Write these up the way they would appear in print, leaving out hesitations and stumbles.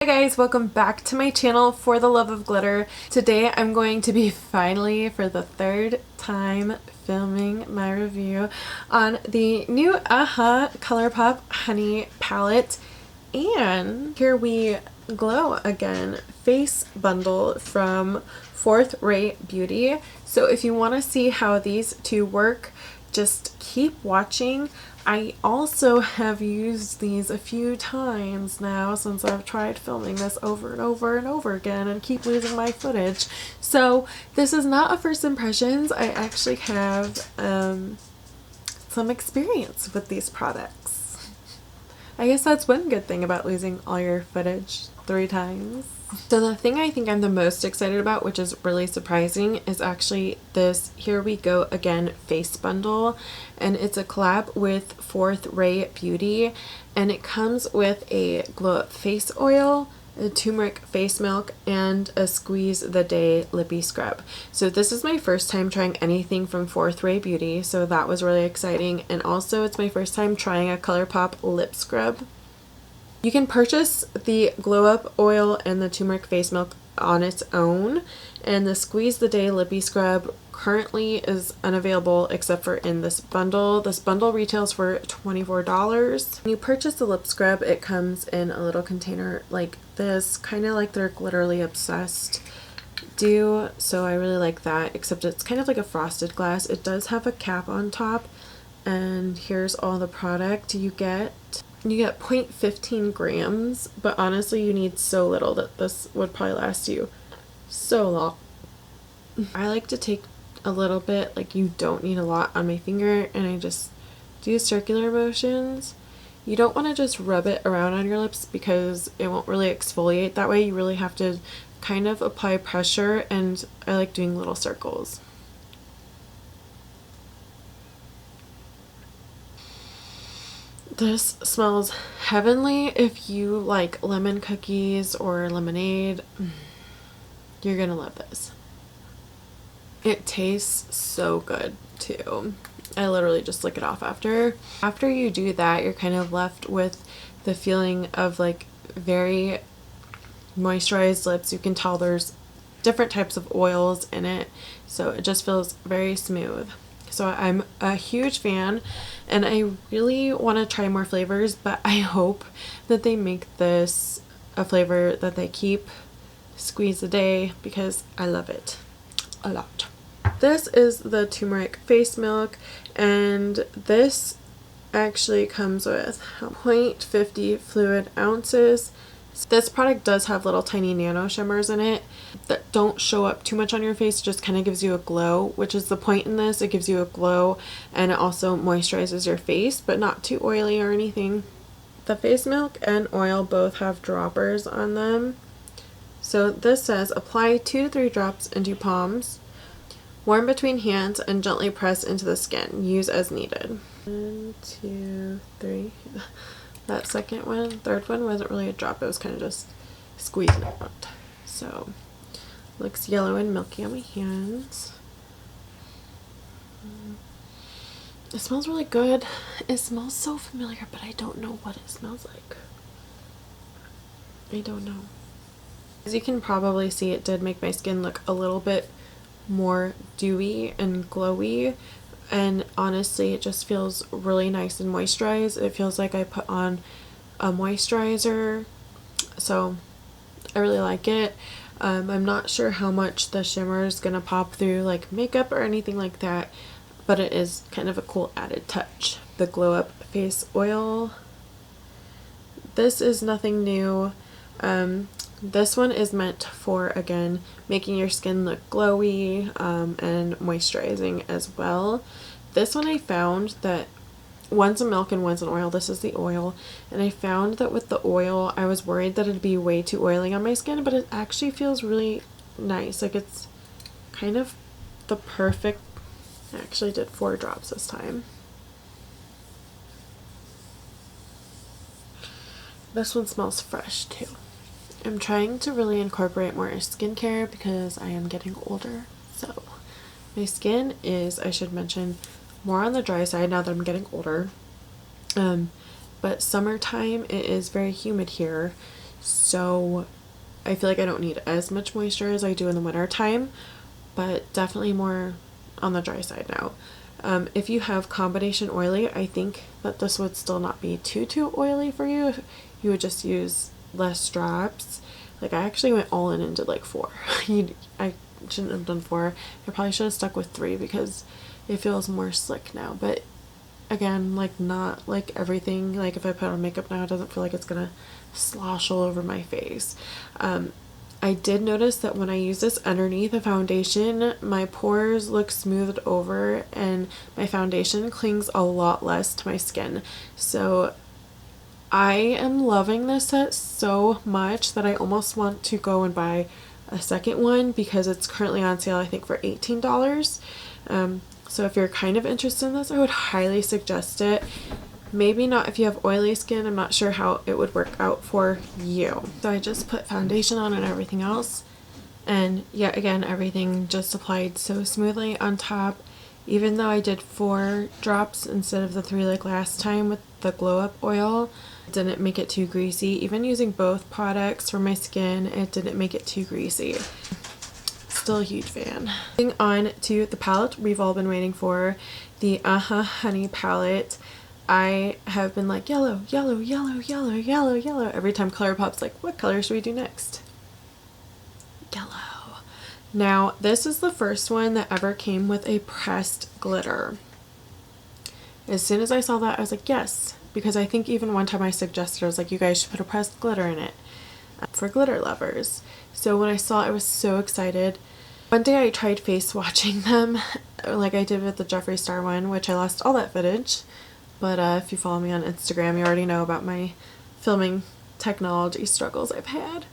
Hi guys, welcome back to my channel for the love of glitter. Today I'm going to be finally for the third time filming my review on the new ColourPop Honey palette, and here we glow again face bundle from Fourth Rate Beauty. So if you want to see how these two work, just keep watching. I also have used these a few times now since I've tried filming this over and over and over again and keep losing my footage. So this is not a first impressions. I actually have some experience with these products. I guess that's one good thing about losing all your footage 3 times. So the thing I think I'm the most excited about, which is really surprising, is actually this Here We Go Again face bundle, and it's a collab with Fourth Rate Beauty, and it comes with a glow up face oil, a turmeric face milk, and a squeeze the day lippy scrub. So this is my first time trying anything from Fourth Rate Beauty, so that was really exciting, and also it's my first time trying a ColourPop lip scrub. You can purchase the glow up oil and the turmeric face milk on its own, and the squeeze the day lippy scrub currently is unavailable except for in this bundle. This bundle retails for $24. When you purchase the lip scrub, it comes in a little container like this, kind of like their Glitterly Obsessed do, so I really like that, except it's kind of like a frosted glass. It does have a cap on top, and here's all the product you get. You get 0.15 grams, but honestly you need so little that this would probably last you so long. I like to take a little bit, like you don't need a lot, on my finger, and I just do circular motions. You don't want to just rub it around on your lips because it won't really exfoliate that way. You really have to kind of apply pressure, and I like doing little circles. This smells heavenly. If you like lemon cookies or lemonade, you're gonna love this. It tastes so good too. I literally just lick it off after. After you do that, you're kind of left with the feeling of like very moisturized lips. You can tell there's different types of oils in it, so it just feels very smooth. So I'm a huge fan, and I really want to try more flavors, but I hope that they make this a flavor that they keep, squeeze a day, because I love it a lot. This is the turmeric face milk, and this actually comes with 0.50 fluid ounces. This product does have little tiny nano shimmers in it that don't show up too much on your face. It just kind of gives you a glow, which is the point in this. It gives you a glow, and it also moisturizes your face, but not too oily or anything. The face milk and oil both have droppers on them. So this says apply 2 to 3 drops into palms, warm between hands, and gently press into the skin. Use as needed. 1, 2, 3. That third one wasn't really a drop, it was kind of just squeezing it out. So, looks yellow and milky on my hands. It smells really good. It smells so familiar, but I don't know what it smells like. I don't know. As you can probably see, it did make my skin look a little bit more dewy and glowy. And honestly, it just feels really nice and moisturized. It feels like I put on a moisturizer, so I really like it. I'm not sure how much the shimmer is gonna pop through like makeup or anything like that, but it is kind of a cool added touch. The glow up face oil, this is nothing new. This one is meant for, again, making your skin look glowy and moisturizing as well. This one I found that one's a milk and one's an oil. This is the oil, and I found that with the oil I was worried that it'd be way too oily on my skin, but it actually feels really nice. Like it's kind of the perfect, I actually did 4 drops this time. This one smells fresh too. I'm trying to really incorporate more skincare because I am getting older. So my skin is, I should mention, more on the dry side now that I'm getting older. But summertime, it is very humid here, so I feel like I don't need as much moisture as I do in the winter time, but definitely more on the dry side now. If you have combination oily, I think that this would still not be too oily for you. If you would just use less drops. Like I actually went all in and did like 4. I shouldn't have done 4. I probably should have stuck with 3 because it feels more slick now. But again, like not like everything, like if I put on makeup now, it doesn't feel like it's gonna slosh all over my face. I did notice that when I use this underneath a foundation, my pores look smoothed over and my foundation clings a lot less to my skin. So I am loving this set so much that I almost want to go and buy a second one because it's currently on sale, I think, for $18. So if you're kind of interested in this, I would highly suggest it. Maybe not if you have oily skin. I'm not sure how it would work out for you. So I just put foundation on and everything else. And yet again, everything just applied so smoothly on top. Even though I did 4 drops instead of the 3 like last time with the glow up oil, it didn't make it too greasy. Even using both products for my skin, it didn't make it too greasy. Still a huge fan. Moving on to the palette we've all been waiting for, the Honey palette. I have been like yellow, yellow, yellow, yellow, yellow, yellow. Every time ColourPop's like, what color should we do next? Yellow. Now, this is the first one that ever came with a pressed glitter. As soon as I saw that, I was like, yes. Because I think even one time I suggested, I was like, you guys should put a pressed glitter in it for glitter lovers. So when I saw it, I was so excited. One day I tried face swatching them like I did with the Jeffree Star one, which I lost all that footage. But if you follow me on Instagram, you already know about my filming technology struggles I've had.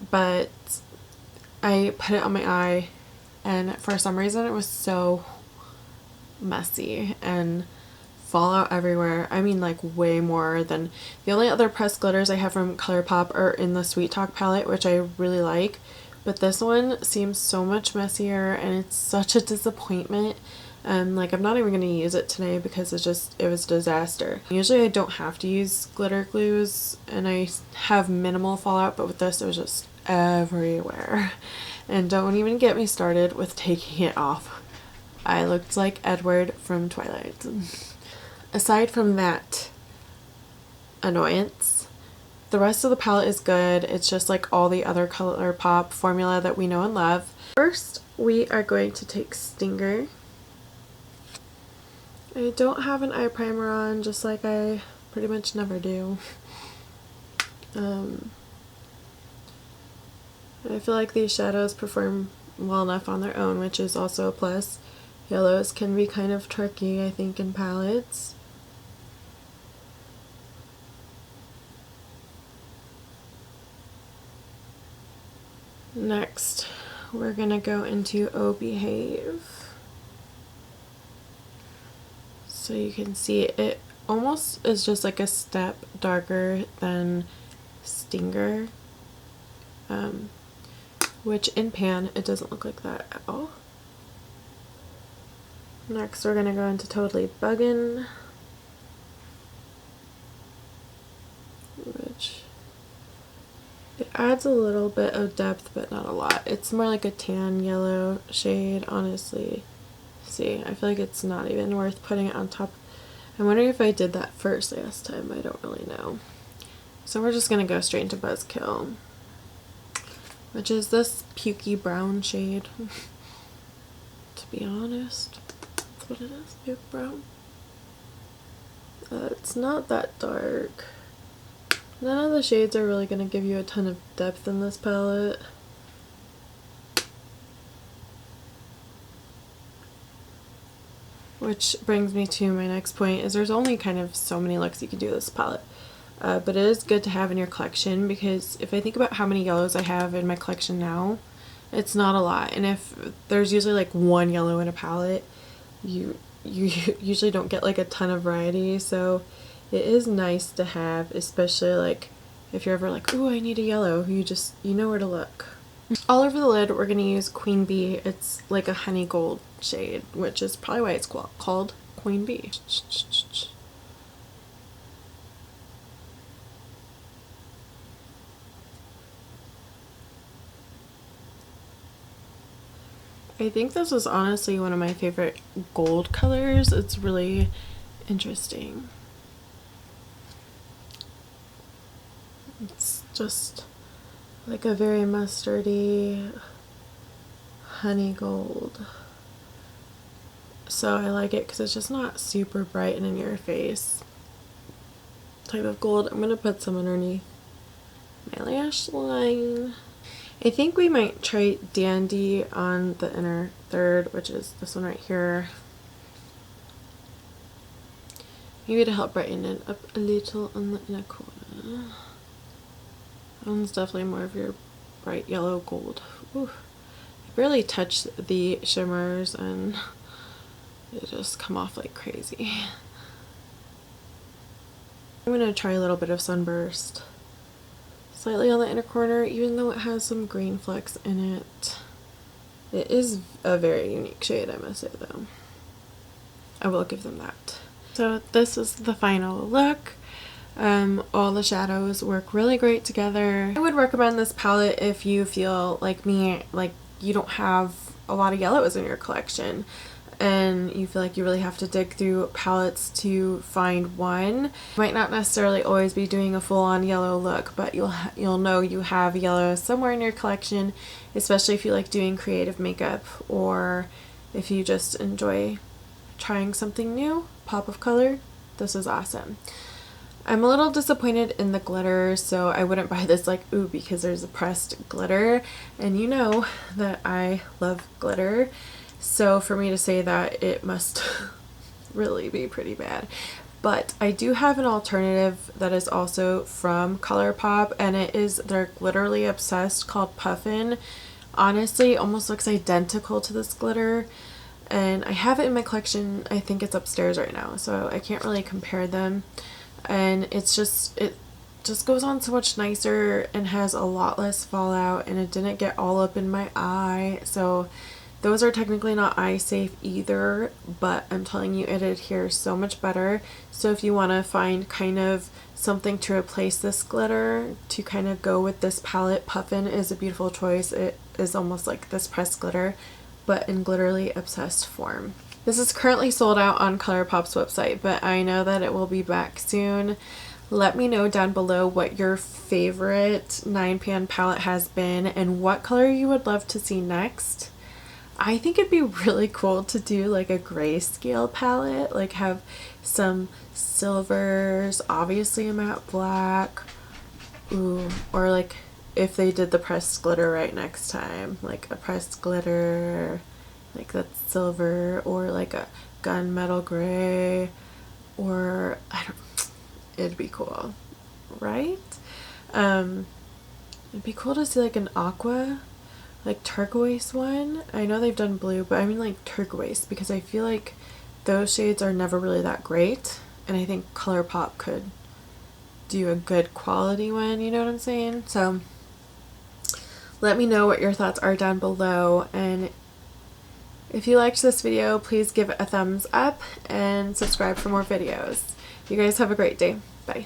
But I put it on my eye, and for some reason it was so messy and fallout everywhere. I mean, like way more than the only other pressed glitters I have from ColourPop are in the Sweet Talk palette, which I really like. But this one seems so much messier, and it's such a disappointment. Like I'm not even going to use it today because it was a disaster. Usually I don't have to use glitter glues and I have minimal fallout, but with this it was just everywhere. And don't even get me started with taking it off. I looked like Edward from Twilight. Aside from that annoyance, the rest of the palette is good. It's just like all the other ColourPop formula that we know and love. First, we are going to take Stinger. I don't have an eye primer on, just like I pretty much never do. I feel like these shadows perform well enough on their own, which is also a plus. Yellows can be kind of tricky, I think, in palettes. Next, we're gonna go into Oh Behave. So you can see it almost is just like a step darker than Stinger, which in pan it doesn't look like that at all. Next we're gonna go into Totally Buggin', which it adds a little bit of depth but not a lot. It's more like a tan yellow shade, honestly. See, I feel like it's not even worth putting it on top. I'm wondering if I did that first last time. I don't really know. So we're just gonna go straight into Buzzkill, which is this pukey brown shade. To be honest, that's what it is, puke brown. It's not that dark. None of the shades are really gonna give you a ton of depth in this palette. Which brings me to my next point, is there's only kind of so many looks you can do with this palette. But it is good to have in your collection, because if I think about how many yellows I have in my collection now, it's not a lot. And if there's usually like one yellow in a palette, you usually don't get like a ton of variety. So it is nice to have, especially like if you're ever like, ooh, I need a yellow, you know where to look. All over the lid, we're going to use Queen Bee. It's like a honey gold shade, which is probably why it's called Queen Bee. I think this is honestly one of my favorite gold colors. It's really interesting. It's just like a very mustardy honey gold. So I like it because it's just not super bright and in your face type of gold. I'm gonna put some underneath my lash line. I think we might try Dandy on the inner third, which is this one right here. Maybe to help brighten it up a little on the inner corner. That one's definitely more of your bright yellow gold. Ooh. I barely touch the shimmers and they just come off like crazy. I'm gonna try a little bit of Sunburst. Slightly on the inner corner, even though it has some green flecks in it. It is a very unique shade, I must say though. I will give them that. So this is the final look. All the shadows work really great together. I would recommend this palette if you feel like me, like you don't have a lot of yellows in your collection and you feel like you really have to dig through palettes to find one. You might not necessarily always be doing a full-on yellow look, but you'll know you have yellow somewhere in your collection, especially if you like doing creative makeup or if you just enjoy trying something new, pop of color. This is awesome. I'm a little disappointed in the glitter, so I wouldn't buy this like, ooh, because there's a pressed glitter, and you know that I love glitter. So for me to say that, it must really be pretty bad. But I do have an alternative that is also from ColourPop, and it is their Glitterly Obsessed called Puffin. Honestly, it almost looks identical to this glitter, and I have it in my collection. I think it's upstairs right now, so I can't really compare them. And it just goes on so much nicer and has a lot less fallout, and it didn't get all up in my eye. So those are technically not eye safe either, but I'm telling you, it adheres so much better. So if you want to find kind of something to replace this glitter to kind of go with this palette, Puffin is a beautiful choice. It is almost like this pressed glitter, but in Glitterly Obsessed form. This is currently sold out on ColourPop's website, but I know that it will be back soon. Let me know down below what your favorite 9pan palette has been and what color you would love to see next. I think it'd be really cool to do like a grayscale palette, like have some silvers, obviously a matte black, ooh, or like if they did the pressed glitter right next time, like a pressed glitter, like that's silver, or like a gunmetal gray, or I don't, it'd be cool, right? It'd be cool to see like an aqua, like turquoise one. I know they've done blue, but I mean like turquoise, because I feel like those shades are never really that great, and I think ColourPop could do a good quality one, you know what I'm saying? So let me know what your thoughts are down below, and if you liked this video, please give it a thumbs up and subscribe for more videos. You guys have a great day. Bye.